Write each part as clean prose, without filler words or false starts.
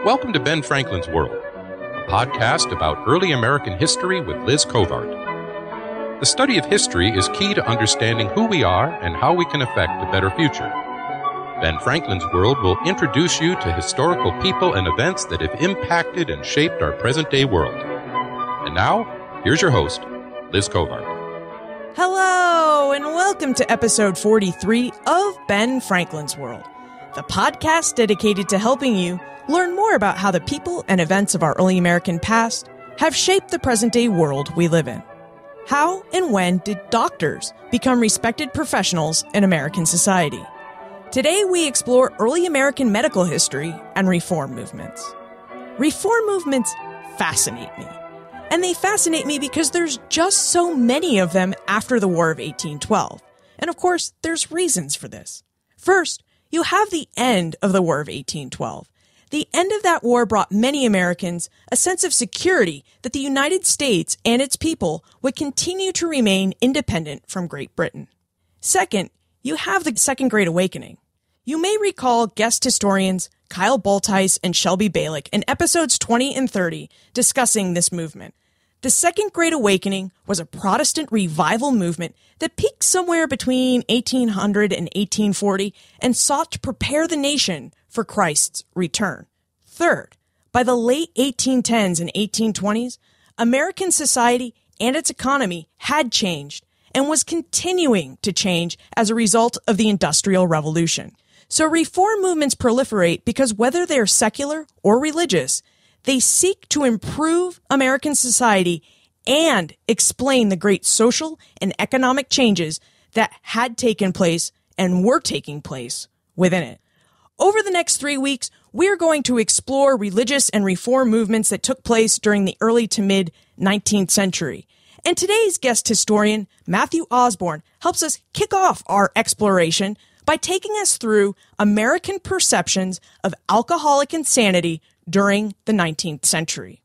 Welcome to Ben Franklin's World, a podcast about early American history with Liz Covart. The study of history is key to understanding who we are and how we can affect a better future. Ben Franklin's World will introduce you to historical people and events that have impacted and shaped our present-day world. And now, here's your host, Liz Covart. Hello, and welcome to episode 43 of Ben Franklin's World, the podcast dedicated to helping you learn more about how the people and events of our early American past have shaped the present-day world we live in. How and when did doctors become respected professionals in American society? Today we explore early American medical history and reform movements. Reform movements fascinate me. And they fascinate me because there's just so many of them after the War of 1812. And of course, there's reasons for this. First, you have the end of the War of 1812. The end of that war brought many Americans a sense of security that the United States and its people would continue to remain independent from Great Britain. Second, you have the Second Great Awakening. You may recall guest historians Kyle Baltice and Shelby Balick in episodes 20 and 30 discussing this movement. The Second Great Awakening was a Protestant revival movement that peaked somewhere between 1800 and 1840 and sought to prepare the nation for Christ's return. Third, by the late 1810s and 1820s, American society and its economy had changed and was continuing to change as a result of the Industrial Revolution. So reform movements proliferate because whether they're secular or religious, they seek to improve American society and explain the great social and economic changes that had taken place and were taking place within it. Over the next 3 weeks, we're going to explore religious and reform movements that took place during the early to mid-19th century. And today's guest historian, Matthew Osborn, helps us kick off our exploration by taking us through American perceptions of alcoholic insanity during the 19th century.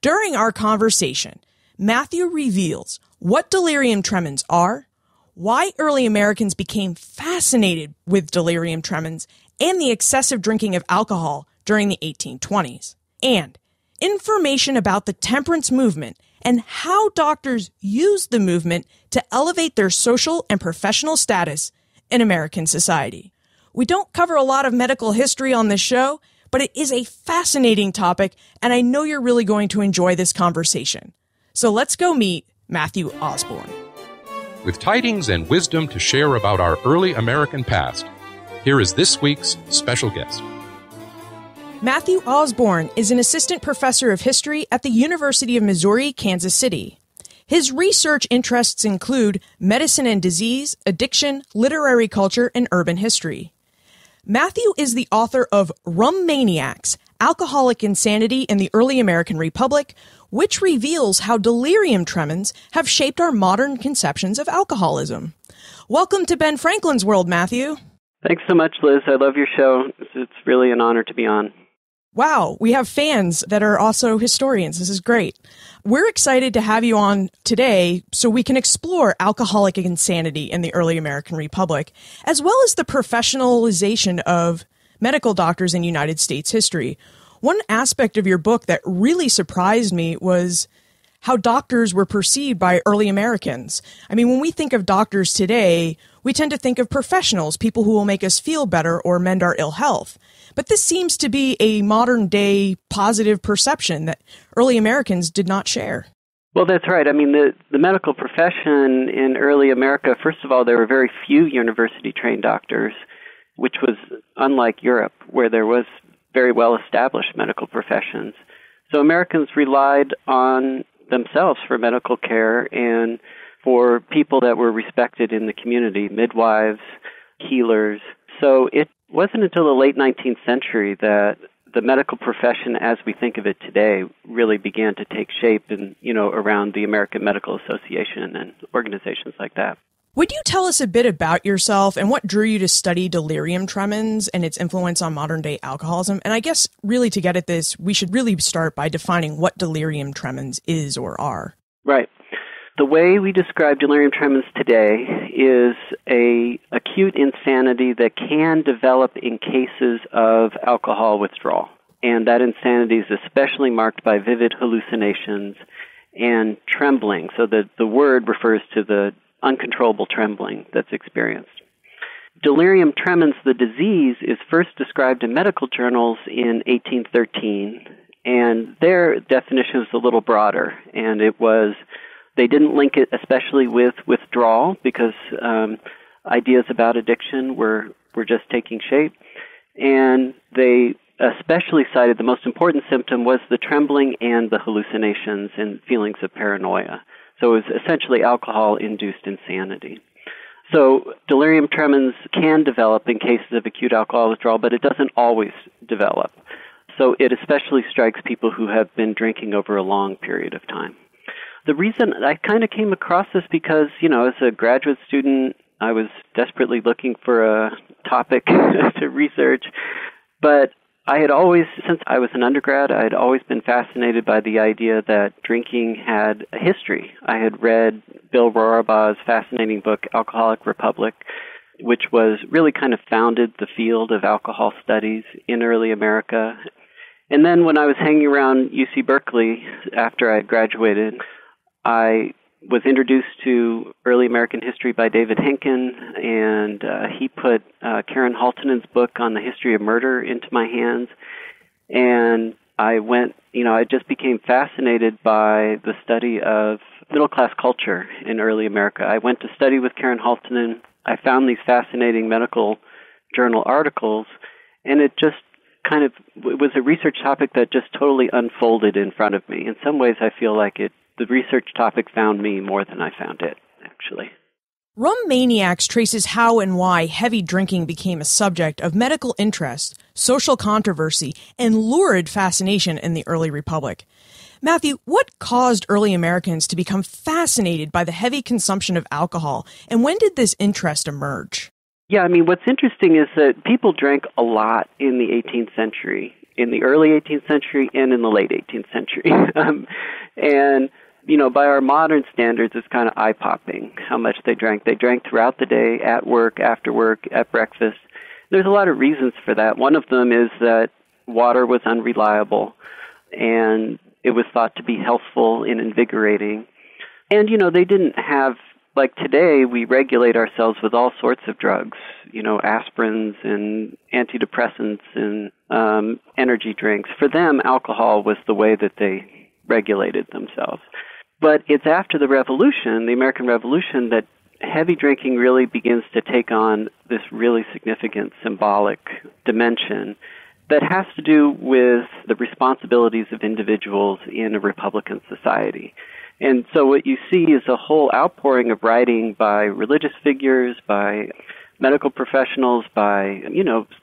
During our conversation, Matthew reveals what delirium tremens are, why early Americans became fascinated with delirium tremens and the excessive drinking of alcohol during the 1820s, and information about the Temperance Movement and how doctors used the movement to elevate their social and professional status in American society. We don't cover a lot of medical history on this show, but it is a fascinating topic, and I know you're really going to enjoy this conversation. So let's go meet Matthew Osborn. With tidings and wisdom to share about our early American past, here is this week's special guest. Matthew Osborn is an assistant professor of history at the University of Missouri, Kansas City. His research interests include medicine and disease, addiction, literary culture, and urban history. Matthew is the author of Rum Maniacs, Alcoholic Insanity in the Early American Republic, which reveals how delirium tremens have shaped our modern conceptions of alcoholism. Welcome to Ben Franklin's World, Matthew. Thanks so much, Liz. I love your show. It's really an honor to be on. Wow, we have fans that are also historians. This is great. We're excited to have you on today so we can explore alcoholic insanity in the early American Republic, as well as the professionalization of medical doctors in United States history. One aspect of your book that really surprised me was how doctors were perceived by early Americans. I mean, when we think of doctors today, we tend to think of professionals, people who will make us feel better or mend our ill health. But this seems to be a modern-day positive perception that early Americans did not share. Well, that's right. I mean, the medical profession in early America, first of all, there were very few university-trained doctors, which was unlike Europe, where there was very well-established medical professions. So Americans relied on themselves for medical care and for people that were respected in the community, midwives, healers. So it wasn't until the late 19th century that the medical profession as we think of it today really began to take shape in, around the American Medical Association and organizations like that. Would you tell us a bit about yourself and what drew you to study delirium tremens and its influence on modern-day alcoholism? And I guess really to get at this, we should really start by defining what delirium tremens is or are. Right. The way we describe delirium tremens today is a acute insanity that can develop in cases of alcohol withdrawal. and that insanity is especially marked by vivid hallucinations and trembling. So the word refers to the uncontrollable trembling that's experienced. Delirium tremens, the disease, is first described in medical journals in 1813, and their definition was a little broader, and they didn't link it especially with withdrawal because ideas about addiction were just taking shape, and they especially cited the most important symptom was the trembling and the hallucinations and feelings of paranoia. So it was essentially alcohol-induced insanity. So delirium tremens can develop in cases of acute alcohol withdrawal, but it doesn't always develop. So it especially strikes people who have been drinking over a long period of time. The reason I kind of came across this because, as a graduate student, I was desperately looking for a topic to research, but I had always, since I was an undergrad, I had always been fascinated by the idea that drinking had a history. I had read Bill Rorabaugh's fascinating book, Alcoholic Republic, which was really kind of founded the field of alcohol studies in early America. And then when I was hanging around UC Berkeley after I had graduated, I was introduced to early American history by David Henkin, and he put Karen Haltonen's book on the history of murder into my hands. And I just became fascinated by the study of middle-class culture in early America. I went to study with Karen Haltonen. I found these fascinating medical journal articles, and it just it was a research topic that just totally unfolded in front of me. In some ways, I feel like the research topic found me more than I found it, actually. Rum Maniacs traces how and why heavy drinking became a subject of medical interest, social controversy, and lurid fascination in the early Republic. Matthew, what caused early Americans to become fascinated by the heavy consumption of alcohol, and when did this interest emerge? Yeah, what's interesting is that people drank a lot in the 18th century, in the early 18th century and in the late 18th century. And by our modern standards, it's kind of eye-popping how much they drank. They drank throughout the day, at work, after work, at breakfast. There's a lot of reasons for that. One of them is that water was unreliable, and it was thought to be healthful and invigorating. And, they didn't have, like today, we regulate ourselves with all sorts of drugs, aspirins and antidepressants and energy drinks. For them, alcohol was the way that they regulated themselves. But it's after the Revolution, the American Revolution, that heavy drinking really begins to take on this really significant symbolic dimension that has to do with the responsibilities of individuals in a Republican society. And so what you see is a whole outpouring of writing by religious figures, by medical professionals, by,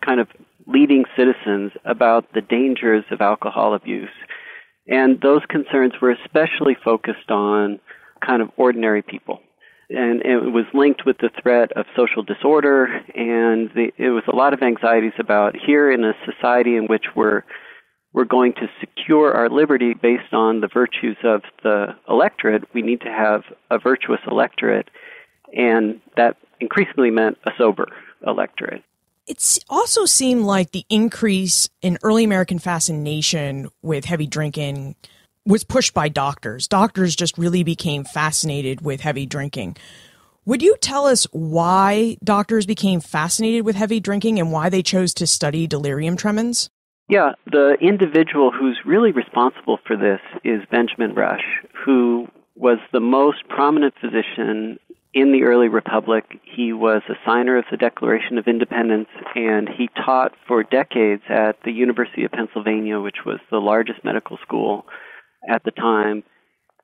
kind of leading citizens about the dangers of alcohol abuse. And those concerns were especially focused on kind of ordinary people. And it was linked with the threat of social disorder, and it was a lot of anxieties about here in a society in which we're going to secure our liberty based on the virtues of the electorate. We need to have a virtuous electorate, and that increasingly meant a sober electorate. It also seemed like the increase in early American fascination with heavy drinking was pushed by doctors. Doctors just really became fascinated with heavy drinking. Would you tell us why doctors became fascinated with heavy drinking and why they chose to study delirium tremens? Yeah, the individual who's really responsible for this is Benjamin Rush, who was the most prominent physician in the early Republic. He was a signer of the Declaration of Independence, and he taught for decades at the University of Pennsylvania, which was the largest medical school at the time.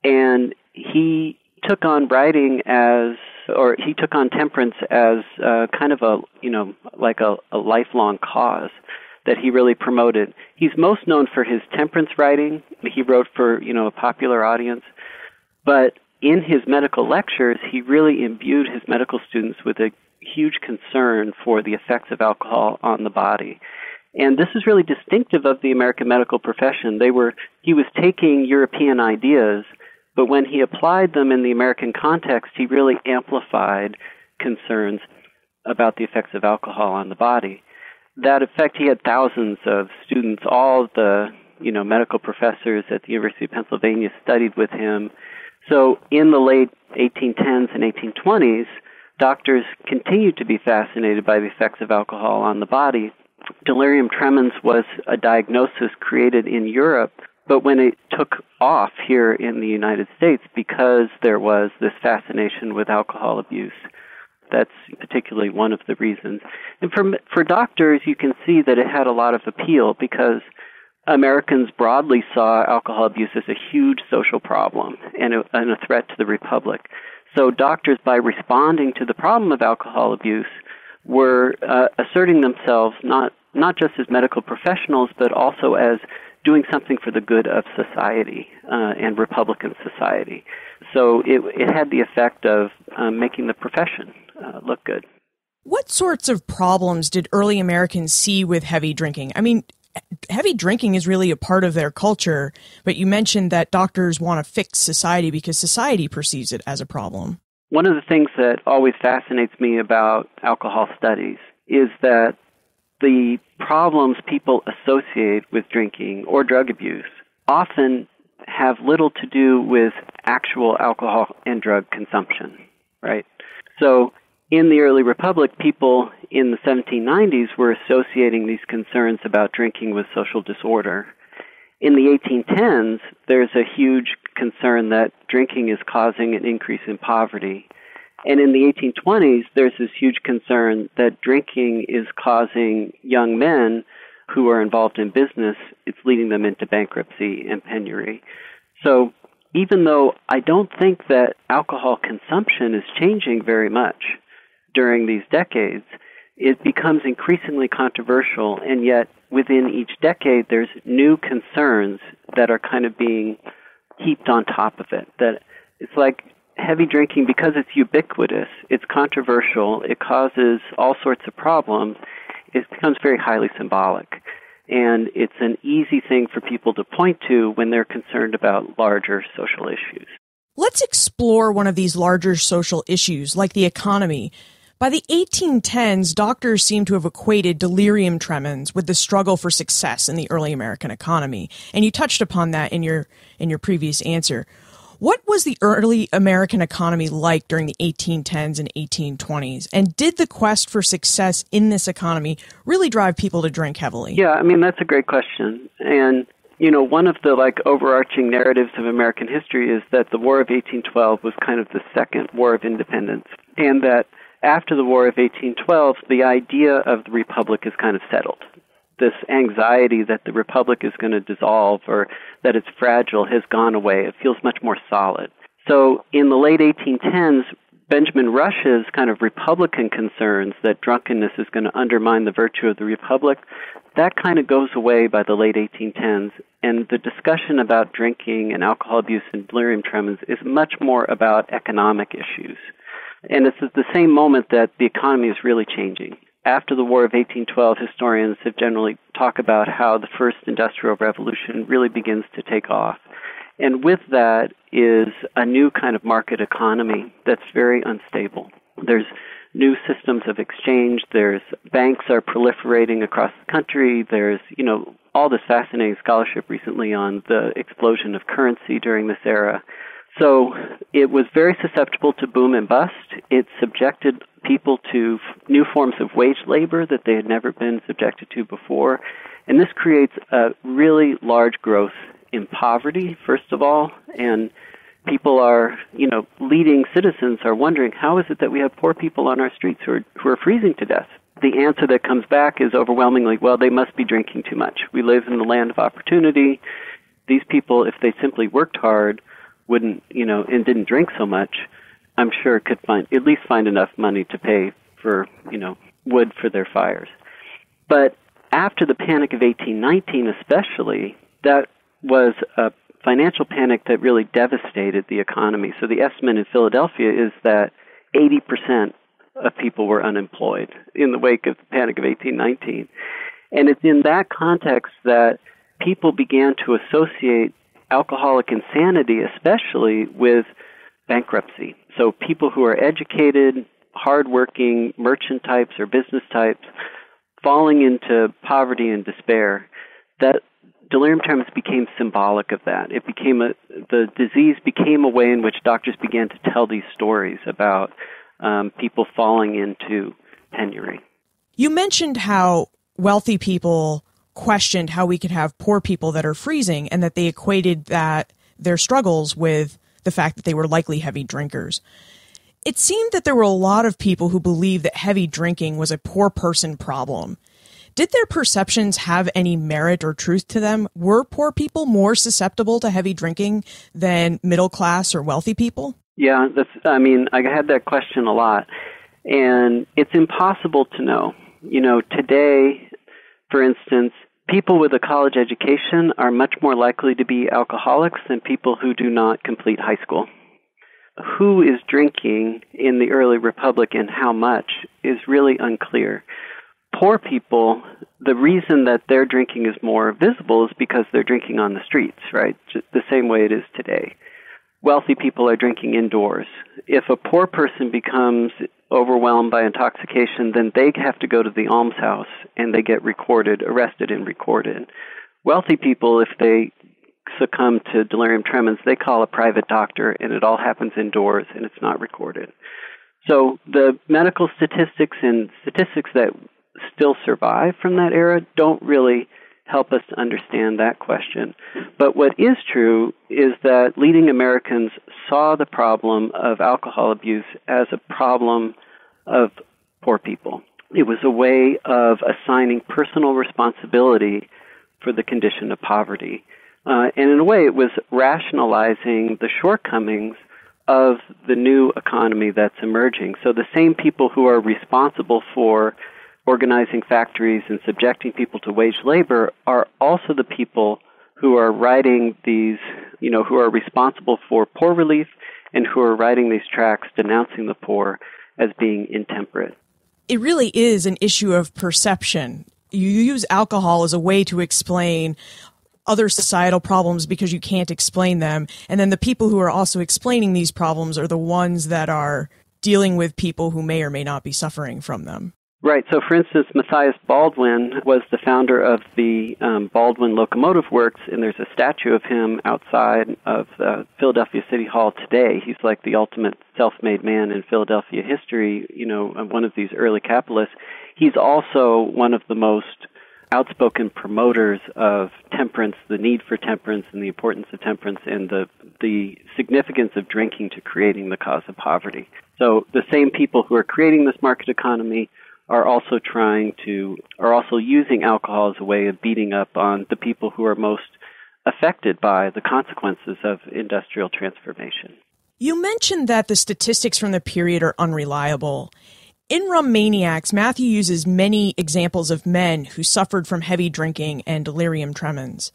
And he took on he took on temperance as kind of a lifelong cause that he really promoted. He's most known for his temperance writing. He wrote for, a popular audience. But in his medical lectures, he really imbued his medical students with a huge concern for the effects of alcohol on the body. And this is really distinctive of the American medical profession. He was taking European ideas, but when he applied them in the American context, he really amplified concerns about the effects of alcohol on the body. that effect, he had thousands of students. All the medical professors at the University of Pennsylvania studied with him. So in the late 1810s and 1820s, doctors continued to be fascinated by the effects of alcohol on the body. Delirium tremens was a diagnosis created in Europe, but when it took off here in the United States, because there was this fascination with alcohol abuse, that's particularly one of the reasons. And for doctors, you can see that it had a lot of appeal because Americans broadly saw alcohol abuse as a huge social problem and a threat to the republic. So doctors, by responding to the problem of alcohol abuse, were asserting themselves not just as medical professionals, but also as doing something for the good of society and Republican society. So it had the effect of making the profession look good. What sorts of problems did early Americans see with heavy drinking? I mean, heavy drinking is really a part of their culture, but you mentioned that doctors want to fix society because society perceives it as a problem. One of the things that always fascinates me about alcohol studies is that the problems people associate with drinking or drug abuse often have little to do with actual alcohol and drug consumption, right? So in the early republic, people in the 1790s were associating these concerns about drinking with social disorder. In the 1810s, there's a huge concern that drinking is causing an increase in poverty. And in the 1820s, there's this huge concern that drinking is causing young men who are involved in business, it's leading them into bankruptcy and penury. So even though I don't think that alcohol consumption is changing very much during these decades, it becomes increasingly controversial, and yet within each decade there's new concerns that are kind of being heaped on top of it. That it's like heavy drinking, because it's ubiquitous, it's controversial, it causes all sorts of problems, it becomes very highly symbolic. And it's an easy thing for people to point to when they're concerned about larger social issues. Let's explore one of these larger social issues, like the economy. By the 1810s, doctors seem to have equated delirium tremens with the struggle for success in the early American economy. And you touched upon that in your previous answer. What was the early American economy like during the 1810s and 1820s? And did the quest for success in this economy really drive people to drink heavily? Yeah, I mean, that's a great question. And, one of the overarching narratives of American history is that the War of 1812 was kind of the second War of Independence, and that after the War of 1812, the idea of the Republic is kind of settled. This anxiety that the Republic is going to dissolve or that it's fragile has gone away. It feels much more solid. So in the late 1810s, Benjamin Rush's kind of Republican concerns that drunkenness is going to undermine the virtue of the Republic, that kind of goes away by the late 1810s. And the discussion about drinking and alcohol abuse and delirium tremens is much more about economic issues. And it's at the same moment that the economy is really changing. After the War of 1812, historians have generally talked about how the first industrial revolution really begins to take off. And with that is a new kind of market economy that's very unstable. There's new systems of exchange. There's banks are proliferating across the country. There's, all this fascinating scholarship recently on the explosion of currency during this era. So it was very susceptible to boom and bust. It subjected people to new forms of wage labor that they had never been subjected to before. And this creates a really large growth in poverty, first of all. And people are, leading citizens are wondering, how is it that we have poor people on our streets who are freezing to death? The answer that comes back is overwhelmingly, well, they must be drinking too much. We live in the land of opportunity. These people, if they simply worked hard, wouldn't, and didn't drink so much, I'm sure could at least find enough money to pay for, wood for their fires. But after the Panic of 1819 especially, that was a financial panic that really devastated the economy. So the estimate in Philadelphia is that 80% of people were unemployed in the wake of the Panic of 1819. And it's in that context that people began to associate alcoholic insanity, especially with bankruptcy. So people who are educated, hardworking merchant types or business types falling into poverty and despair, that delirium tremens became symbolic of that. The disease became a way in which doctors began to tell these stories about people falling into penury. You mentioned how wealthy people questioned how we could have poor people that are freezing, and that they equated their struggles with the fact that they were likely heavy drinkers. It seemed that there were a lot of people who believed that heavy drinking was a poor person problem. Did their perceptions have any merit or truth to them? Were poor people more susceptible to heavy drinking than middle class or wealthy people? Yeah, I had that question a lot, and it's impossible to know. Today, for instance, people with a college education are much more likely to be alcoholics than people who do not complete high school. Who is drinking in the early republic and how much is really unclear. Poor people, the reason that their drinking is more visible is because they're drinking on the streets, right? Just the same way it is today. Wealthy people are drinking indoors. If a poor person becomes overwhelmed by intoxication, then they have to go to the almshouse and they get arrested and recorded. Wealthy people, if they succumb to delirium tremens, they call a private doctor, and it all happens indoors and it's not recorded. So the medical statistics and statistics that still survive from that era don't really help us to understand that question. But what is true is that leading Americans saw the problem of alcohol abuse as a problem of poor people. It was a way of assigning personal responsibility for the condition of poverty. And in a way, it was rationalizing the shortcomings of the new economy that's emerging. So the same people who are responsible for organizing factories and subjecting people to wage labor are also the people who are writing these, who are responsible for poor relief and who are writing these tracts denouncing the poor as being intemperate. It really is an issue of perception. You use alcohol as a way to explain other societal problems because you can't explain them. And then the people who are also explaining these problems are the ones that are dealing with people who may or may not be suffering from them. Right. So, for instance, Matthias Baldwin was the founder of the Baldwin Locomotive Works, and there's a statue of him outside of Philadelphia City Hall today. He's like the ultimate self-made man in Philadelphia history, one of these early capitalists. He's also one of the most outspoken promoters of temperance, the need for temperance and the importance of temperance, and the significance of drinking to creating the cause of poverty. So the same people who are creating this market economy are also using alcohol as a way of beating up on the people who are most affected by the consequences of industrial transformation. You mentioned that the statistics from the period are unreliable. In Rum Maniacs, Matthew uses many examples of men who suffered from heavy drinking and delirium tremens.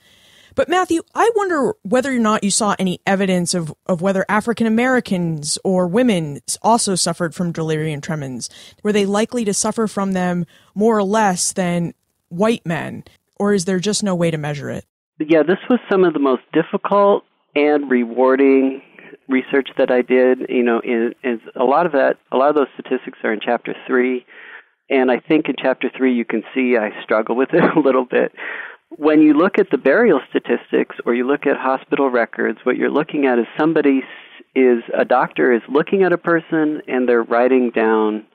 But Matthew, I wonder whether or not you saw any evidence of whether African Americans or women also suffered from delirium tremens. Were they likely to suffer from them more or less than white men? Or is there just no way to measure it? Yeah, this was some of the most difficult and rewarding research that I did. A lot of those statistics are in Chapter 3. And I think in Chapter 3 you can see I struggle with it a little bit. When you look at the burial statistics or you look at hospital records, what you're looking at is a doctor is looking at a person and they're writing down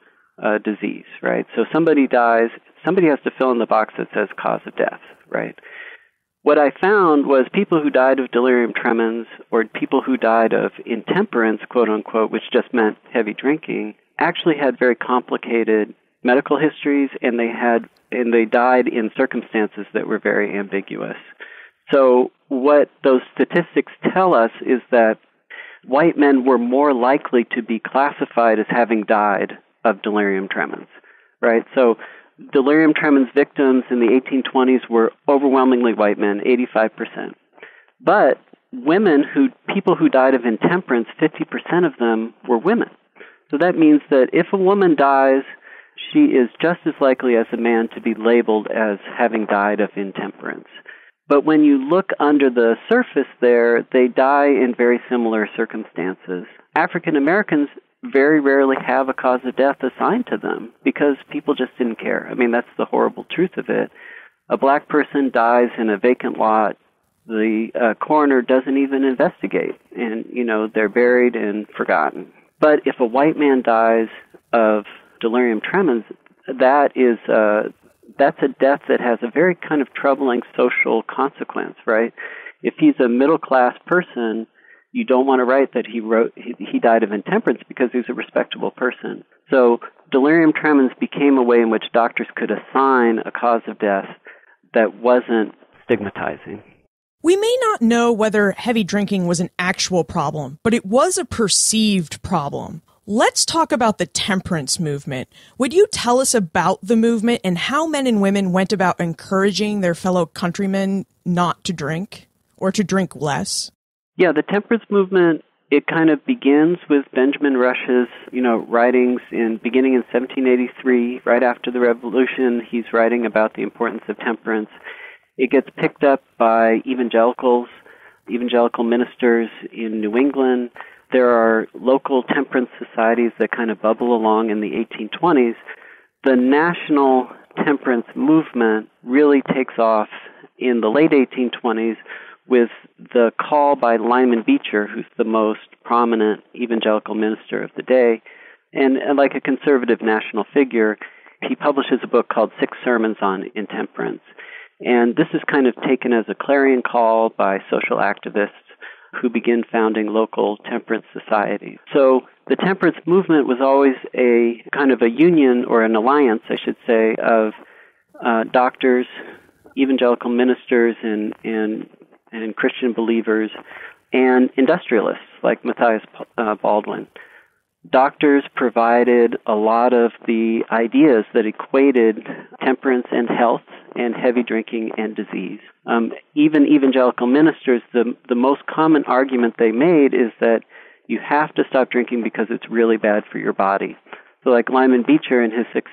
a disease, right? So somebody dies, somebody has to fill in the box that says cause of death, right? What I found was people who died of delirium tremens or people who died of intemperance, quote unquote, which just meant heavy drinking, actually had very complicated medical histories, and they died in circumstances that were very ambiguous. So what those statistics tell us is that white men were more likely to be classified as having died of delirium tremens, right? So delirium tremens victims in the 1820s were overwhelmingly white men, 85%. But people who died of intemperance, 50% of them were women. So that means that if a woman dies, she is just as likely as a man to be labeled as having died of intemperance. But when you look under the surface there, they die in very similar circumstances. African Americans very rarely have a cause of death assigned to them because people just didn't care. I mean, that's the horrible truth of it. A black person dies in a vacant lot. The coroner doesn't even investigate, and, they're buried and forgotten. But if a white man dies of delirium tremens, that's a death that has a very kind of troubling social consequence, right? If he's a middle-class person, you don't want to write that he died of intemperance because he's a respectable person. So delirium tremens became a way in which doctors could assign a cause of death that wasn't stigmatizing. We may not know whether heavy drinking was an actual problem, but it was a perceived problem. Let's talk about the temperance movement. Would you tell us about the movement and how men and women went about encouraging their fellow countrymen not to drink or to drink less? Yeah, the temperance movement, it kind of begins with Benjamin Rush's, writings beginning in 1783, right after the Revolution. He's writing about the importance of temperance. It gets picked up by evangelical ministers in New England. There are local temperance societies that kind of bubble along in the 1820s. The national temperance movement really takes off in the late 1820s with the call by Lyman Beecher, who's the most prominent evangelical minister of the day, and like a conservative national figure, he publishes a book called 6 Sermons on Intemperance. And this is kind of taken as a clarion call by social activists who begin founding local temperance societies. So the temperance movement was always a kind of a union, or an alliance, I should say, of doctors, evangelical ministers, and Christian believers, and industrialists like Matthias Baldwin. Doctors provided a lot of the ideas that equated temperance and health and heavy drinking and disease. Even evangelical ministers, the most common argument they made is that you have to stop drinking because it's really bad for your body. So like Lyman Beecher in his 6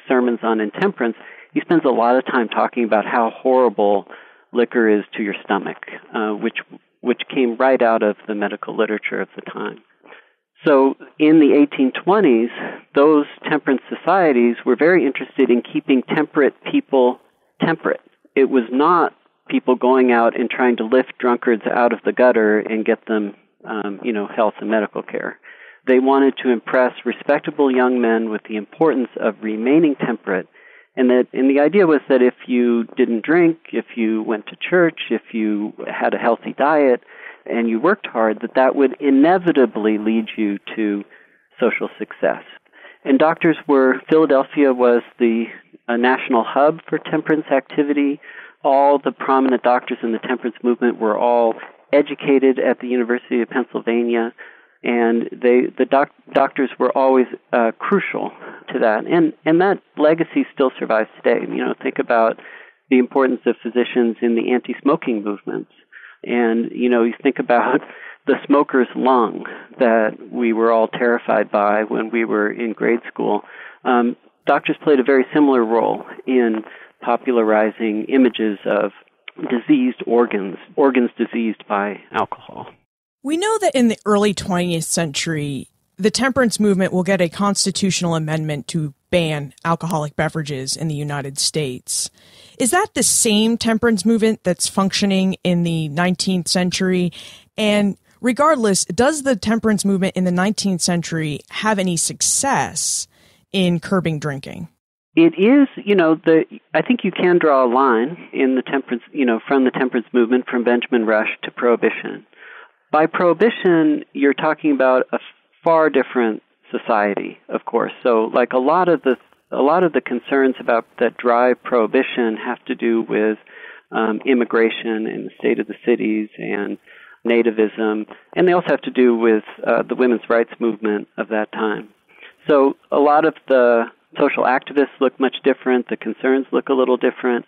Sermons on Intemperance, he spends a lot of time talking about how horrible liquor is to your stomach, which came right out of the medical literature of the time. So in the 1820s, those temperance societies were very interested in keeping temperate people temperate. It was not people going out and trying to lift drunkards out of the gutter and get them, health and medical care. They wanted to impress respectable young men with the importance of remaining temperate, and the idea was that if you didn't drink, if you went to church, if you had a healthy diet, and you worked hard, that would inevitably lead you to social success. And Philadelphia was the national hub for temperance activity. All the prominent doctors in the temperance movement were all educated at the University of Pennsylvania, and the doctors were always crucial to that. And that legacy still survives today. Think about the importance of physicians in the anti-smoking movements. And, you think about the smoker's lung that we were all terrified by when we were in grade school. Doctors played a very similar role in popularizing images of diseased organs diseased by alcohol. We know that in the early 20th century, the temperance movement will get a constitutional amendment to ban alcoholic beverages in the United States. Is that the same temperance movement that's functioning in the 19th century? And regardless, does the temperance movement in the 19th century have any success in curbing drinking? It is, I think you can draw a line in the temperance, from the temperance movement from Benjamin Rush to Prohibition. By Prohibition, you're talking about a far different society, of course. So, like a lot of the concerns that drive Prohibition have to do with immigration and the state of the cities and nativism, and they also have to do with the women's rights movement of that time. So a lot of the social activists look much different, the concerns look a little different,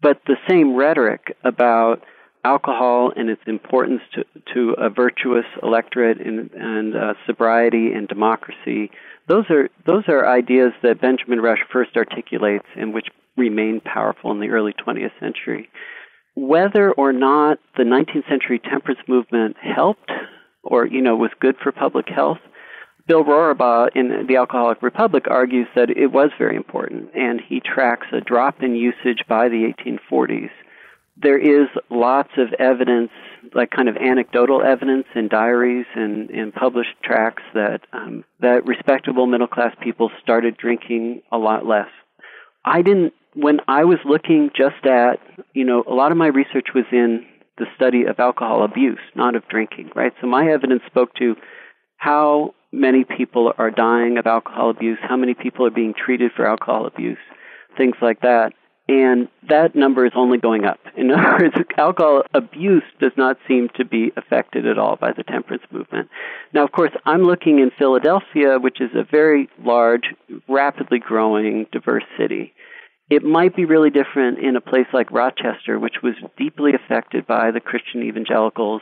but the same rhetoric about alcohol and its importance to a virtuous electorate and sobriety and democracy, those are ideas that Benjamin Rush first articulates and which remain powerful in the early 20th century. Whether or not the 19th century temperance movement helped or, was good for public health, Bill Rorabaugh in The Alcoholic Republic argues that it was very important, and he tracks a drop in usage by the 1840s. There is lots of evidence, like kind of anecdotal evidence in diaries and in published tracts that respectable middle-class people started drinking a lot less. When I was looking just at, a lot of my research was in the study of alcohol abuse, not of drinking, right? So my evidence spoke to how many people are dying of alcohol abuse, how many people are being treated for alcohol abuse, things like that. And that number is only going up. In other words, alcohol abuse does not seem to be affected at all by the temperance movement. Now, of course, I'm looking in Philadelphia, which is a very large, rapidly growing, diverse city. It might be really different in a place like Rochester, which was deeply affected by the Christian evangelicals,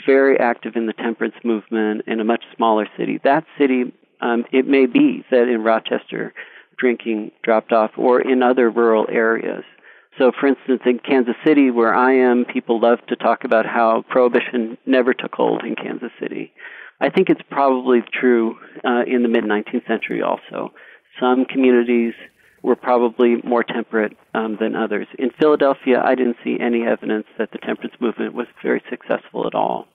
very active in the temperance movement in a much smaller city. That city, it may be that in Rochester, drinking dropped off, or in other rural areas. So, for instance, in Kansas City, where I am, people love to talk about how Prohibition never took hold in Kansas City. I think it's probably true in the mid-19th century also. Some communities were probably more temperate than others. In Philadelphia, I didn't see any evidence that the temperance movement was very successful at all.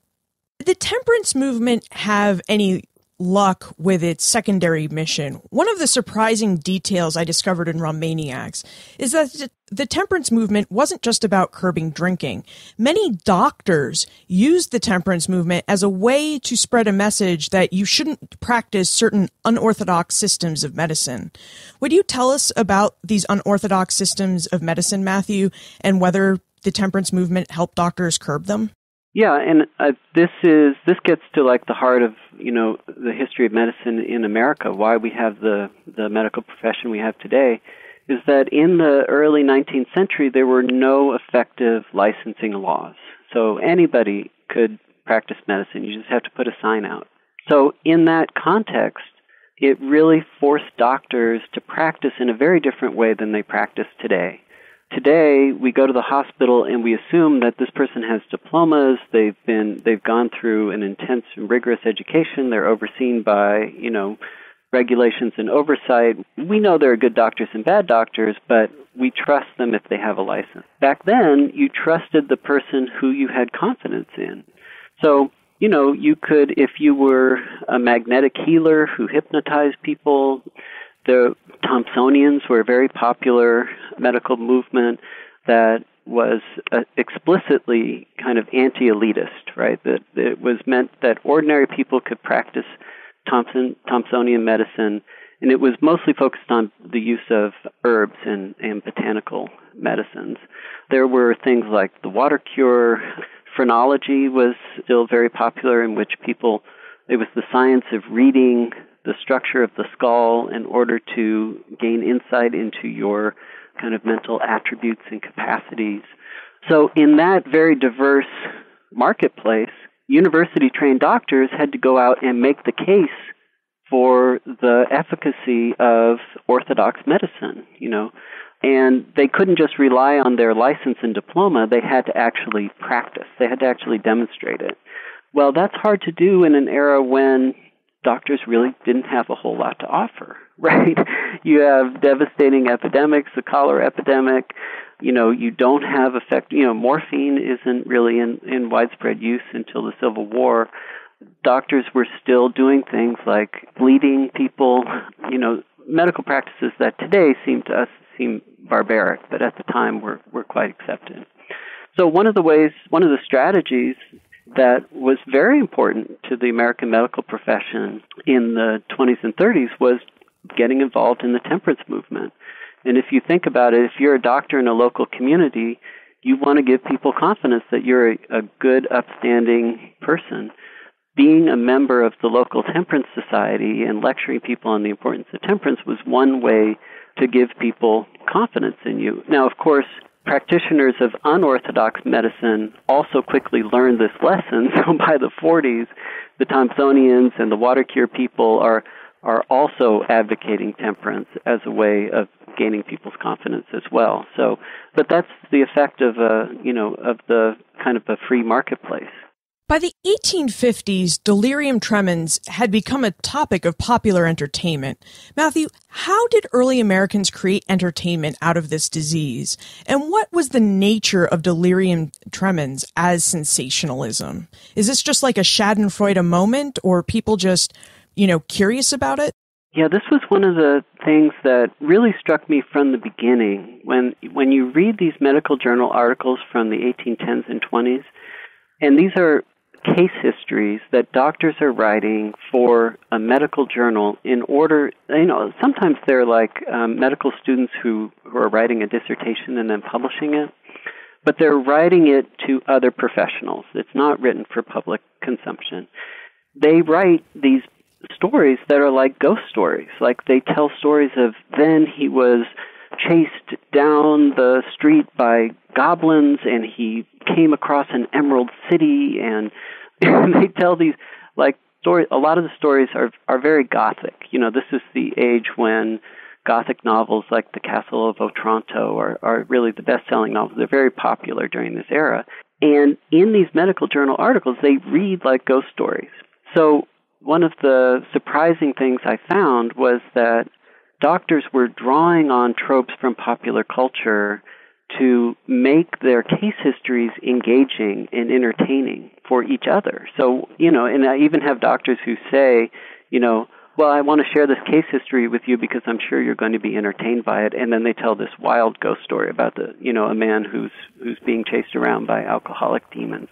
Did the temperance movement have any luck with its secondary mission? One of the surprising details I discovered in Rum Maniacs is that the temperance movement wasn't just about curbing drinking. Many doctors used the temperance movement as a way to spread a message that you shouldn't practice certain unorthodox systems of medicine. Would you tell us about these unorthodox systems of medicine, Matthew, and whether the temperance movement helped doctors curb them? Yeah, and this gets to like the heart of the history of medicine in America. Why we have the medical profession we have today is that in the early 19th century there were no effective licensing laws. So anybody could practice medicine. You just have to put a sign out. So in that context, it really forced doctors to practice in a very different way than they practice today. Today, we go to the hospital and we assume that this person has diplomas, they've gone through an intense and rigorous education, they're overseen by, regulations and oversight. We know there are good doctors and bad doctors, but we trust them if they have a license. Back then, you trusted the person who you had confidence in. So, you could, if you were a magnetic healer who hypnotized people, the Thompsonians were a very popular medical movement that was explicitly kind of anti-elitist, right? That it was meant that ordinary people could practice Thompsonian medicine, and it was mostly focused on the use of herbs and botanical medicines. There were things like the water cure. Phrenology was still very popular, in which it was the science of reading the structure of the skull in order to gain insight into your kind of mental attributes and capacities. So in that very diverse marketplace, university-trained doctors had to go out and make the case for the efficacy of orthodox medicine, and they couldn't just rely on their license and diploma. They had to actually practice. They had to actually demonstrate it. Well, that's hard to do in an era when doctors really didn't have a whole lot to offer, right? You have devastating epidemics, the cholera epidemic. You don't have morphine isn't really in widespread use until the Civil War. Doctors were still doing things like bleeding people, medical practices that today seem barbaric, but at the time were quite accepted. So one of the strategies that was very important to the American medical profession in the 20s and 30s was getting involved in the temperance movement. And if you think about it, if you're a doctor in a local community, you want to give people confidence that you're a good, upstanding person. Being a member of the local temperance society and lecturing people on the importance of temperance was one way to give people confidence in you. Now, of course, practitioners of unorthodox medicine also quickly learned this lesson. So by the 40s, the Thompsonians and the water cure people are also advocating temperance as a way of gaining people's confidence as well. But that's the effect of the kind of a free marketplace. By the 1850s, delirium tremens had become a topic of popular entertainment. Matthew, how did early Americans create entertainment out of this disease? And what was the nature of delirium tremens as sensationalism? Is this just like a Schadenfreude moment, or people just, curious about it? Yeah, this was one of the things that really struck me from the beginning. When you read these medical journal articles from the 1810s and 20s, and these are case histories that doctors are writing for a medical journal in order, sometimes they're like medical students who are writing a dissertation and then publishing it, but they're writing it to other professionals. It's not written for public consumption. They write these stories that are like ghost stories. Like they tell stories of then he was chased down the street by goblins and he came across an emerald city, and they tell these like stories. A lot of the stories are very gothic. This is the age when gothic novels like The Castle of Otranto are really the best-selling novels. They're very popular during this era. And in these medical journal articles, they read like ghost stories. So one of the surprising things I found was that doctors were drawing on tropes from popular culture to make their case histories engaging and entertaining for each other. So, and I even have doctors who say, well, I want to share this case history with you because I'm sure you're going to be entertained by it. And then they tell this wild ghost story about a man who's being chased around by alcoholic demons.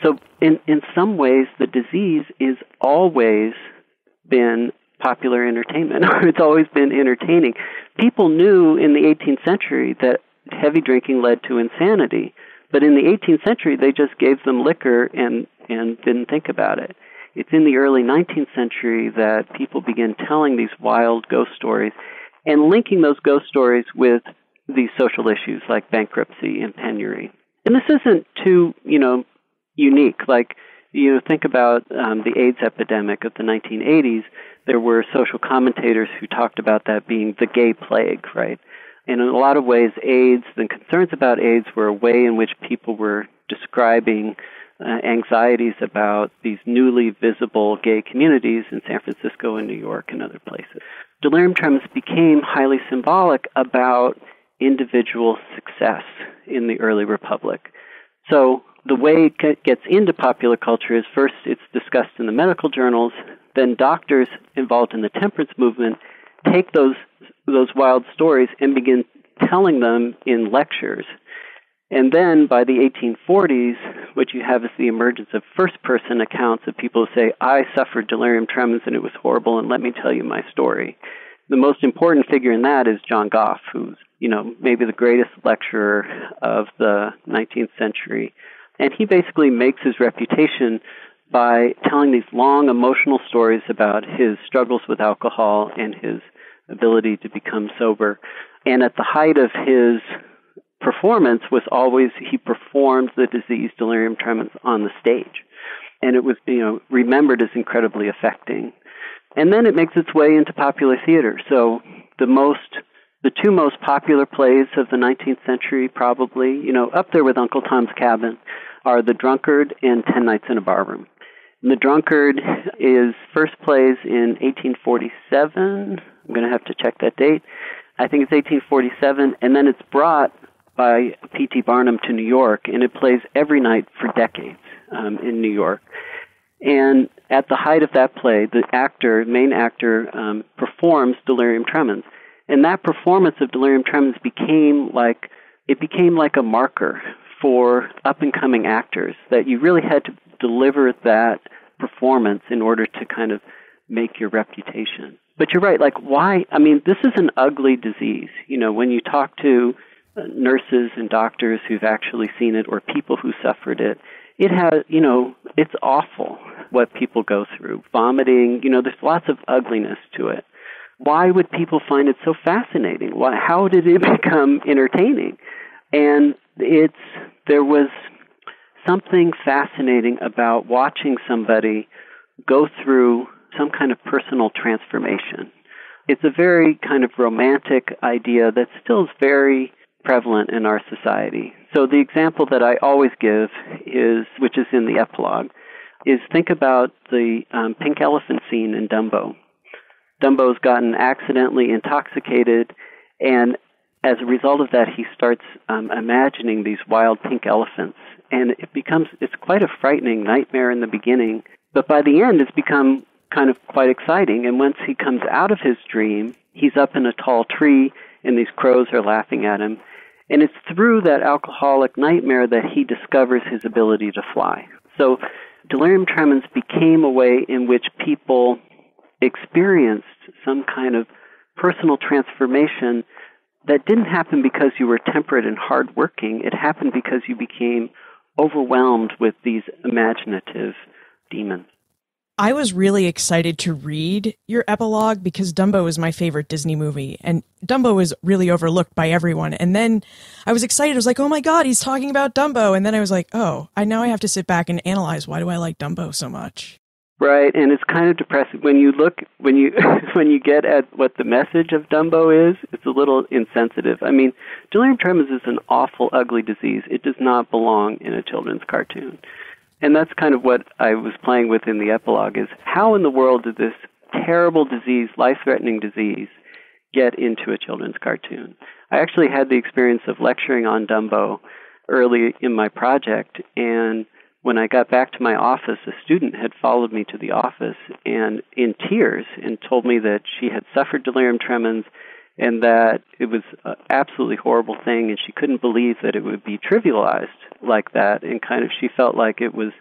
So in some ways, the disease is always been popular entertainment. It's always been entertaining. People knew in the 18th century that heavy drinking led to insanity, but in the 18th century, they just gave them liquor and didn't think about it. It's in the early 19th century that people began telling these wild ghost stories and linking those ghost stories with these social issues like bankruptcy and penury. And this isn't too, unique. Like, think about the AIDS epidemic of the 1980s. There were social commentators who talked about that being the gay plague, right? And in a lot of ways, AIDS, the concerns about AIDS were a way in which people were describing anxieties about these newly visible gay communities in San Francisco and New York and other places. Delirium tremens became highly symbolic about individual success in the early republic. So the way it gets into popular culture is first it's discussed in the medical journals, then doctors involved in the temperance movement take those wild stories and begin telling them in lectures. And then by the 1840s, what you have is the emergence of first-person accounts of people who say, I suffered delirium tremens and it was horrible, and let me tell you my story. The most important figure in that is John Goff, who's, maybe the greatest lecturer of the 19th century. And he basically makes his reputation by telling these long emotional stories about his struggles with alcohol and his ability to become sober. And at the height of his performance was always he performed the disease delirium tremens on the stage. And it was, remembered as incredibly affecting. And then it makes its way into popular theater. So the two most popular plays of the 19th century, probably, up there with Uncle Tom's Cabin, are The Drunkard and 10 Nights in a Barroom. And The Drunkard is first plays in 1847. I'm going to have to check that date. I think it's 1847, and then it's brought by P.T. Barnum to New York, and it plays every night for decades in New York. And at the height of that play, the main actor, performs delirium tremens. And that performance of delirium tremens became like a marker for up-and-coming actors, that you really had to deliver that performance in order to kind of make your reputation. But you're right, like why? I mean, this is an ugly disease. When you talk to nurses and doctors who've actually seen it or people who suffered it, it has, it's awful what people go through. Vomiting, there's lots of ugliness to it. Why would people find it so fascinating? How did it become entertaining? And there was something fascinating about watching somebody go through some kind of personal transformation. It's a very kind of romantic idea that still is very prevalent in our society. So the example that I always give which is in the epilogue, is think about the pink elephant scene in Dumbo. Dumbo's gotten accidentally intoxicated, and as a result of that, he starts imagining these wild pink elephants. And it's quite a frightening nightmare in the beginning, but by the end, it's become kind of quite exciting. And once he comes out of his dream, he's up in a tall tree, and these crows are laughing at him. And it's through that alcoholic nightmare that he discovers his ability to fly. So delirium tremens became a way in which people experienced some kind of personal transformation that didn't happen because you were temperate and hardworking. It happened because you became overwhelmed with these imaginative demons. I was really excited to read your epilogue because Dumbo is my favorite Disney movie, and Dumbo is really overlooked by everyone. And then I was excited. I was like, oh my God, he's talking about Dumbo. And then I was like, oh, now I have to sit back and analyze, why do I like Dumbo so much? Right, and it's kind of depressing. When you get at what the message of Dumbo is, it's a little insensitive. I mean, delirium tremens is an awful, ugly disease. It does not belong in a children's cartoon. And that's kind of what I was playing with in the epilogue, is how in the world did this terrible disease, life-threatening disease, get into a children's cartoon? I actually had the experience of lecturing on Dumbo early in my project, and when I got back to my office, a student had followed me to the office and in tears and told me that she had suffered delirium tremens and that it was an absolutely horrible thing, and she couldn't believe that it would be trivialized like that, and kind of she felt like it was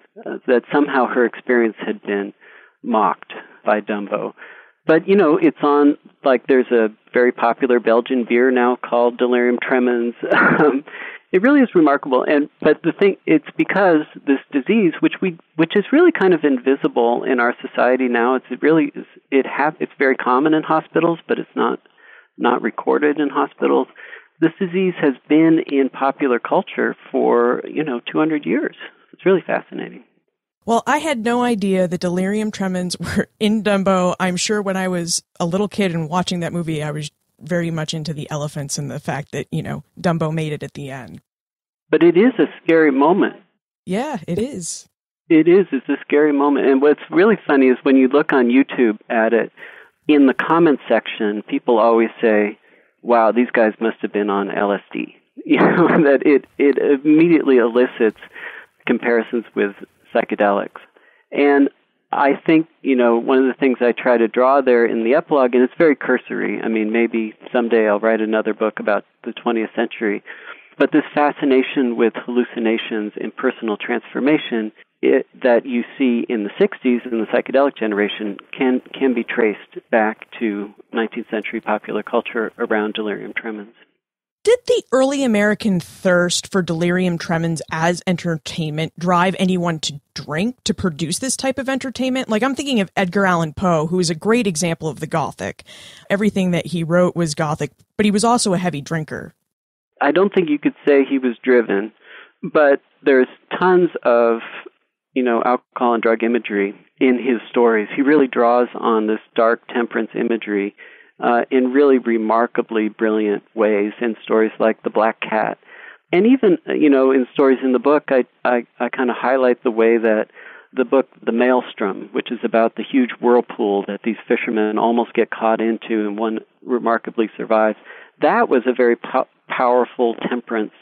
that somehow her experience had been mocked by Dumbo. But, it's on, like, there's a very popular Belgian beer now called Delirium Tremens. It really is remarkable, but the thing, it's because this disease, which is really kind of invisible in our society now. It's very common in hospitals, but it's not recorded in hospitals. This disease has been in popular culture for 200 years. It's really fascinating. Well, I had no idea the delirium tremens were in Dumbo. I'm sure when I was a little kid and watching that movie, I was very much into the elephants and the fact that, Dumbo made it at the end. But it is a scary moment. Yeah, it is. It is. It's a scary moment. And what's really funny is when you look on YouTube at it, in the comment section, people always say, wow, these guys must have been on LSD. That it immediately elicits comparisons with psychedelics. And I think, one of the things I try to draw there in the epilogue, and it's very cursory, I mean, maybe someday I'll write another book about the 20th century, but this fascination with hallucinations and personal transformation that you see in the 60s in the psychedelic generation can be traced back to 19th century popular culture around delirium tremens. Did the early American thirst for delirium tremens as entertainment drive anyone to drink to produce this type of entertainment? Like, I'm thinking of Edgar Allan Poe, who is a great example of the Gothic. Everything that he wrote was Gothic, but he was also a heavy drinker. I don't think you could say he was driven, but there's tons of, alcohol and drug imagery in his stories. He really draws on this dark temperance imagery in really remarkably brilliant ways in stories like The Black Cat. And even, in stories in the book, I kind of highlight the way that the book, The Maelstrom, which is about the huge whirlpool that these fishermen almost get caught into and one remarkably survives, that was a very powerful temperance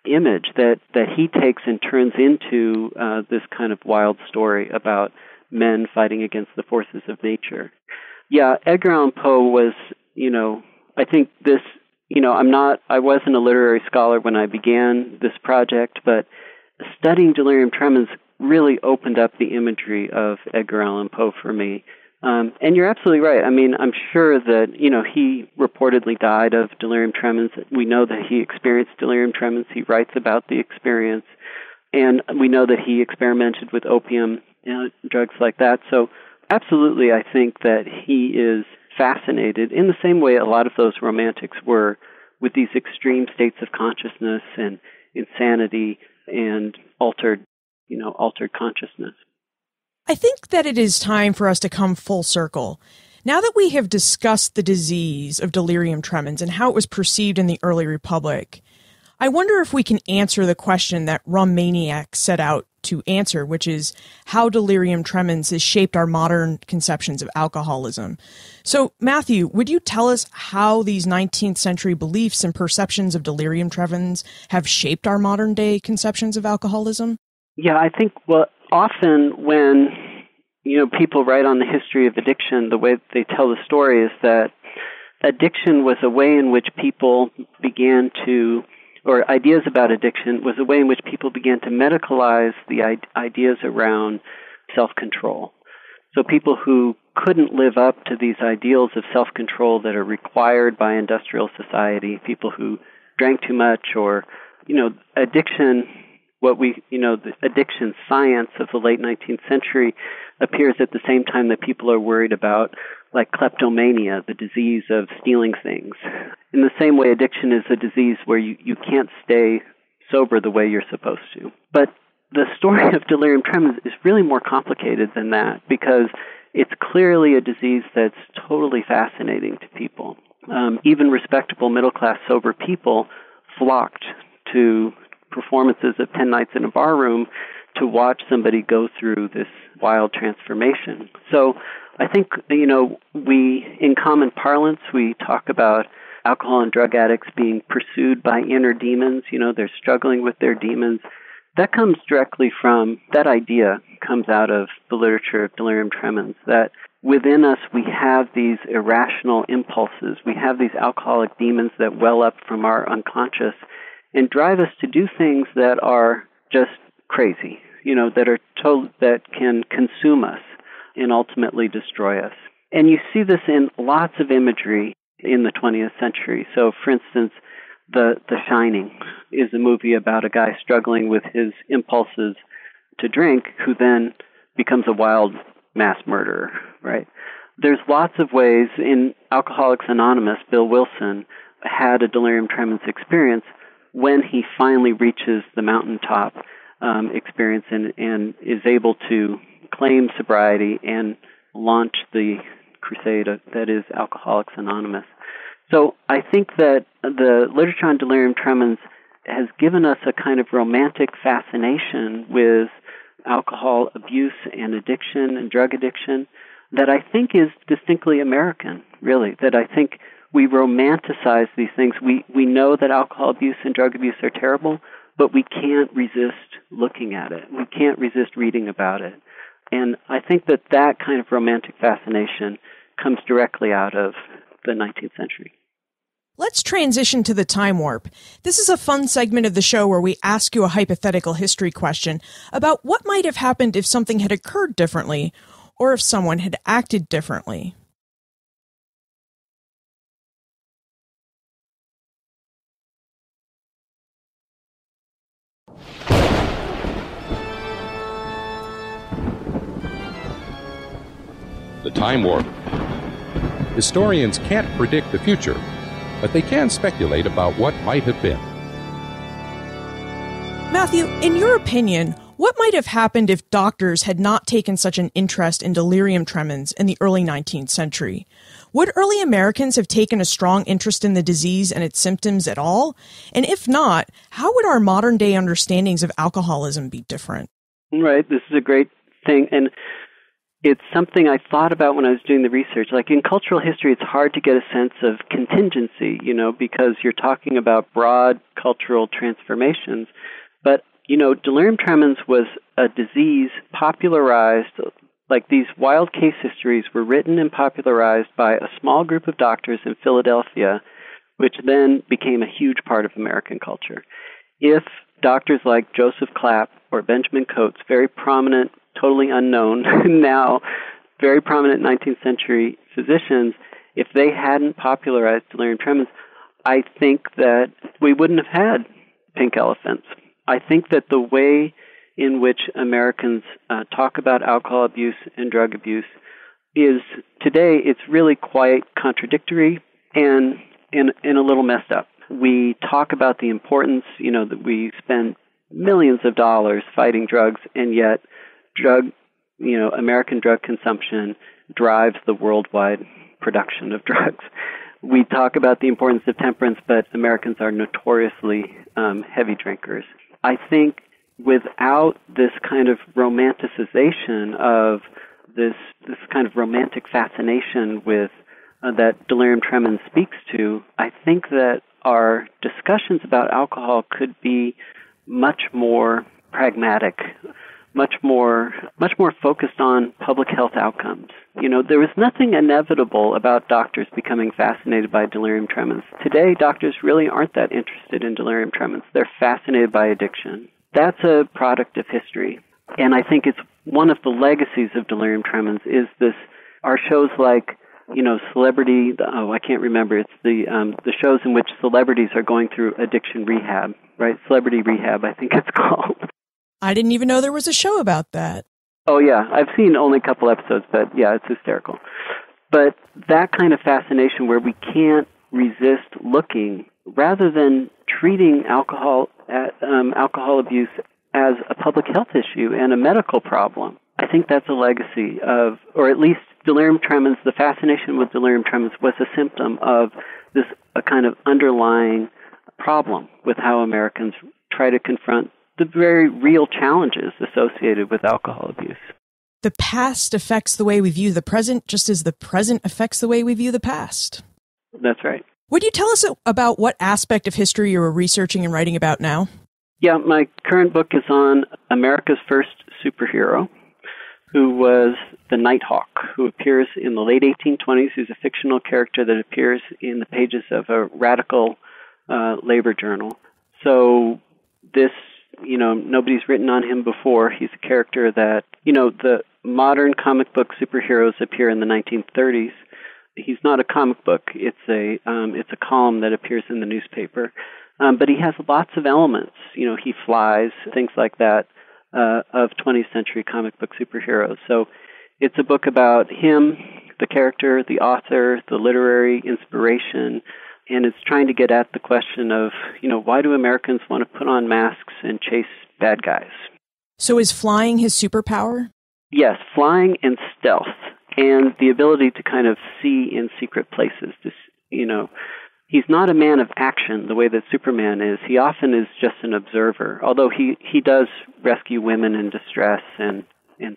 image that he takes and turns into this kind of wild story about men fighting against the forces of nature. Yeah, Edgar Allan Poe was, I think this, I wasn't a literary scholar when I began this project, but studying delirium tremens really opened up the imagery of Edgar Allan Poe for me. And you're absolutely right. I mean, I'm sure that, he reportedly died of delirium tremens. We know that he experienced delirium tremens. He writes about the experience. And we know that he experimented with opium, drugs like that. So absolutely, I think that he is fascinated in the same way a lot of those romantics were with these extreme states of consciousness and insanity and altered consciousness. I think that it is time for us to come full circle. Now that we have discussed the disease of delirium tremens and how it was perceived in the early republic, I wonder if we can answer the question that Rum Maniacs set out to answer, which is how delirium tremens has shaped our modern conceptions of alcoholism. So, Matthew, would you tell us how these 19th century beliefs and perceptions of delirium tremens have shaped our modern day conceptions of alcoholism? Yeah, I think, often when, people write on the history of addiction, the way they tell the story is that addiction was a way in which people began to, or ideas about addiction was a way in which people began to medicalize the ideas around self-control. So people who couldn't live up to these ideals of self-control that are required by industrial society, people who drank too much, or, addiction, the addiction science of the late 19th century appears at the same time that people are worried about, like, kleptomania, the disease of stealing things. In the same way, addiction is a disease where you can't stay sober the way you're supposed to. But the story of delirium tremens is really more complicated than that, because it's clearly a disease that's totally fascinating to people. Even respectable middle-class sober people flocked to performances of 10 Nights in a Bar Room to watch somebody go through this wild transformation. So I think, in common parlance, we talk about alcohol and drug addicts being pursued by inner demons. They're struggling with their demons. That idea comes out of the literature of delirium tremens, that within us we have these irrational impulses. We have these alcoholic demons that well up from our unconscious and drive us to do things that are just crazy, that can consume us and ultimately destroy us. And you see this in lots of imagery in the 20th century. So, for instance, The Shining is a movie about a guy struggling with his impulses to drink, who then becomes a wild mass murderer, right? There's lots of ways. In Alcoholics Anonymous, Bill Wilson had a delirium tremens experience when he finally reaches the mountaintop experience and is able to claim sobriety and launch the crusade that is Alcoholics Anonymous. So I think that the literature on delirium tremens has given us a kind of romantic fascination with alcohol abuse and addiction and drug addiction that I think is distinctly American, really, that I think we romanticize these things. We know that alcohol abuse and drug abuse are terrible, but we can't resist looking at it. We can't resist reading about it. And I think that kind of romantic fascination comes directly out of the 19th century. Let's transition to the time warp. This is a fun segment of the show where we ask you a hypothetical history question about what might have happened if something had occurred differently, or if someone had acted differently. The time warp. Historians can't predict the future, but they can speculate about what might have been. Matthew, in your opinion, what might have happened if doctors had not taken such an interest in delirium tremens in the early 19th century? Would early Americans have taken a strong interest in the disease and its symptoms at all? And if not, how would our modern-day understandings of alcoholism be different? Right, this is a great thing, and it's something I thought about when I was doing the research. Like, in cultural history, it's hard to get a sense of contingency, because you're talking about broad cultural transformations. But, delirium tremens was a disease popularized, like these wild case histories were written and popularized by a small group of doctors in Philadelphia, which then became a huge part of American culture. If doctors like Joseph Clapp or Benjamin Coates, very prominent, totally unknown now, very prominent 19th century physicians, if they hadn't popularized delirium tremens, I think that we wouldn't have had pink elephants. I think that the way in which Americans talk about alcohol abuse and drug abuse is, today, it's really quite contradictory and a little messed up. We talk about the importance, that we spend millions of dollars fighting drugs, and yet American drug consumption drives the worldwide production of drugs. We talk about the importance of temperance, but Americans are notoriously heavy drinkers. I think without this kind of romanticization of this kind of romantic fascination with that delirium tremens speaks to, I think that our discussions about alcohol could be much more pragmatic, much more focused on public health outcomes. You know, there was nothing inevitable about doctors becoming fascinated by delirium tremens. Today, doctors really aren't that interested in delirium tremens. They're fascinated by addiction. That's a product of history. And I think it's one of the legacies of delirium tremens is this, our shows like, you know, I can't remember. It's the shows in which celebrities are going through addiction rehab, right? Celebrity Rehab, I think it's called. I didn't even know there was a show about that. Oh, yeah. I've seen only a couple episodes, but yeah, it's hysterical. But that kind of fascination where we can't resist looking, rather than treating alcohol abuse as a public health issue and a medical problem, I think that's a legacy of, or at least delirium tremens, the fascination with delirium tremens was a symptom of this a kind of underlying problem with how Americans try to confront the very real challenges associated with alcohol abuse. The past affects the way we view the present, just as the present affects the way we view the past. That's right. Would you tell us about what aspect of history you are researching and writing about now? Yeah, my current book is on America's first superhero, who was the Nighthawk, who appears in the late 1820s. He's a fictional character that appears in the pages of a radical labor journal. So this, you know, nobody's written on him before. He's a character that, you know, the modern comic book superheroes appear in the 1930s. He's not a comic book. It's a column that appears in the newspaper. But he has lots of elements. You know, he flies, things like that, of 20th century comic book superheroes. So it's a book about him, the character, the author, the literary inspiration, and it's trying to get at the question of, you know, why do Americans want to put on masks and chase bad guys? So is flying his superpower? Yes, flying and stealth, and the ability to kind of see in secret places. You know, he's not a man of action the way that Superman is. He often is just an observer, although he does rescue women in distress and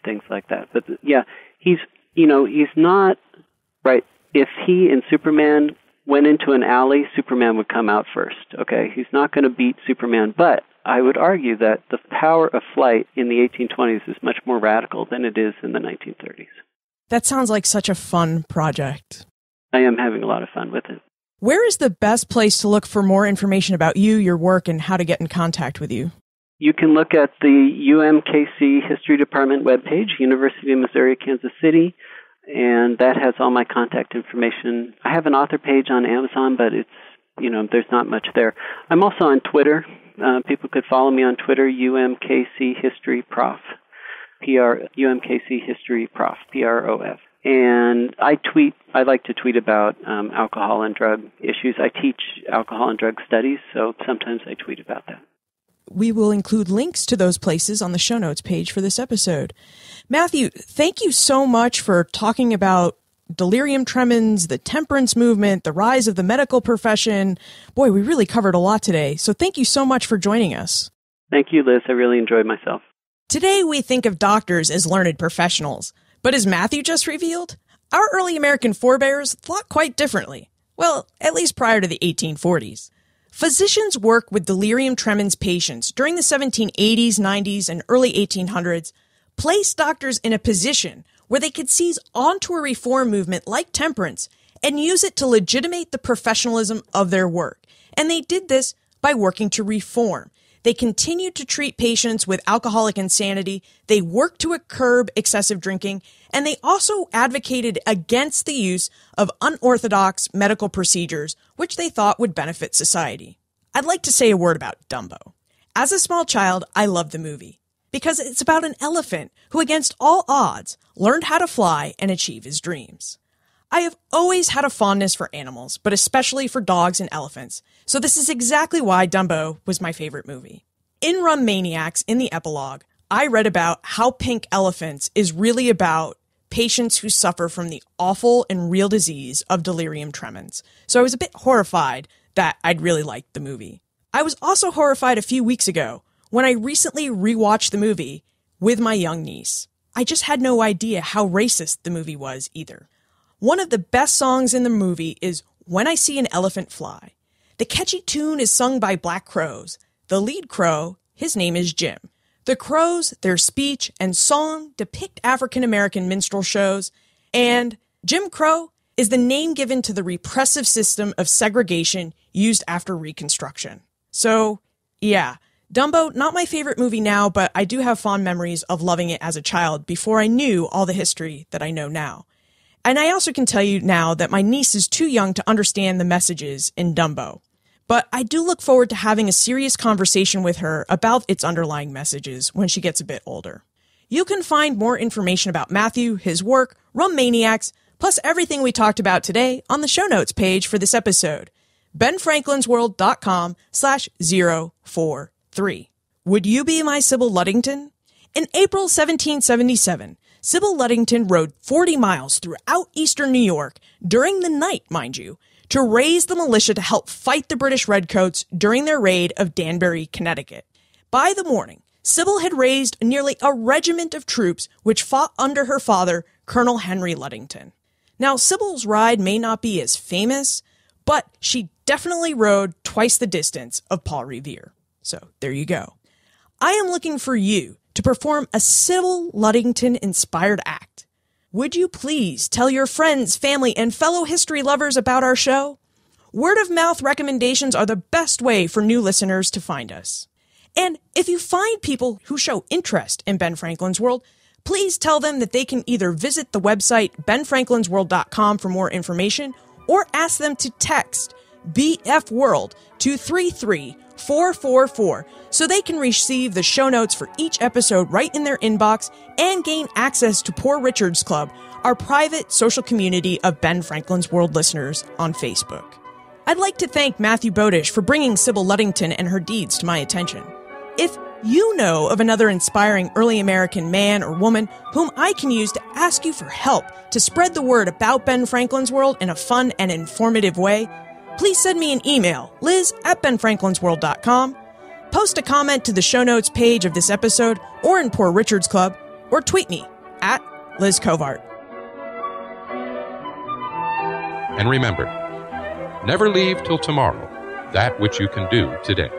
things like that. But yeah, he's not, right, if he and Superman went into an alley, Superman would come out first, okay? He's not going to beat Superman, but I would argue that the power of flight in the 1820s is much more radical than it is in the 1930s. That sounds like such a fun project. I am having a lot of fun with it. Where is the best place to look for more information about you, your work, and how to get in contact with you? You can look at the UMKC History Department webpage, University of Missouri, Kansas City, and that has all my contact information. I have an author page on Amazon, but it's, you know, there's not much there. I'm also on Twitter. People could follow me on Twitter, UMKC History Prof, UMKC History Prof, PROF. And I like to tweet about alcohol and drug issues. I teach alcohol and drug studies, so sometimes I tweet about that. We will include links to those places on the show notes page for this episode. Matthew, thank you so much for talking about delirium tremens, the temperance movement, the rise of the medical profession. Boy, we really covered a lot today, so thank you so much for joining us. Thank you, Liz. I really enjoyed myself. Today, we think of doctors as learned professionals. But as Matthew just revealed, our early American forebears thought quite differently. Well, at least prior to the 1840s. Physicians work with delirium tremens patients during the 1780s, 90s, and early 1800s, placed doctors in a position where they could seize onto a reform movement like temperance and use it to legitimate the professionalism of their work. And they did this by working to reform. They continued to treat patients with alcoholic insanity, they worked to curb excessive drinking, and they also advocated against the use of unorthodox medical procedures, which they thought would benefit society. I'd like to say a word about Dumbo. As a small child, I loved the movie, because it's about an elephant who, against all odds, learned how to fly and achieve his dreams. I have always had a fondness for animals, but especially for dogs and elephants, so this is exactly why Dumbo was my favorite movie. In Rum Maniacs, in the epilogue, I read about how Pink Elephants is really about patients who suffer from the awful and real disease of delirium tremens, so I was a bit horrified that I'd really liked the movie. I was also horrified a few weeks ago when I recently rewatched the movie with my young niece. I just had no idea how racist the movie was either. One of the best songs in the movie is When I See an Elephant Fly. The catchy tune is sung by black crows. The lead crow, his name is Jim. The crows, their speech and song depict African-American minstrel shows, and Jim Crow is the name given to the repressive system of segregation used after Reconstruction. So, yeah, Dumbo, not my favorite movie now, but I do have fond memories of loving it as a child before I knew all the history that I know now. And I also can tell you now that my niece is too young to understand the messages in Dumbo. But I do look forward to having a serious conversation with her about its underlying messages when she gets a bit older. You can find more information about Matthew, his work, Rum Maniacs, plus everything we talked about today on the show notes page for this episode, benfranklinsworld.com/043. Would you be my Sybil Ludington? In April 1777, Sybil Ludington rode 40 miles throughout eastern New York, during the night, mind you, to raise the militia to help fight the British Redcoats during their raid of Danbury, Connecticut. By the morning, Sybil had raised nearly a regiment of troops which fought under her father, Colonel Henry Ludington. Now, Sybil's ride may not be as famous, but she definitely rode twice the distance of Paul Revere. So there you go. I am looking for you to perform a Sybil Ludington-inspired act. Would you please tell your friends, family, and fellow history lovers about our show? Word-of-mouth recommendations are the best way for new listeners to find us. And if you find people who show interest in Ben Franklin's World, please tell them that they can either visit the website benfranklinsworld.com for more information or ask them to text BF World to 33444 so they can receive the show notes for each episode right in their inbox and gain access to Poor Richard's Club, our private social community of Ben Franklin's World listeners on Facebook. I'd like to thank Matthew Bodish for bringing Sybil Ludington and her deeds to my attention. If you know of another inspiring early American man or woman whom I can use to ask you for help to spread the word about Ben Franklin's World in a fun and informative way, please send me an email, liz@benfranklinsworld.com, post a comment to the show notes page of this episode or in Poor Richard's Club, or tweet me at Liz Covart. And remember, never leave till tomorrow that which you can do today.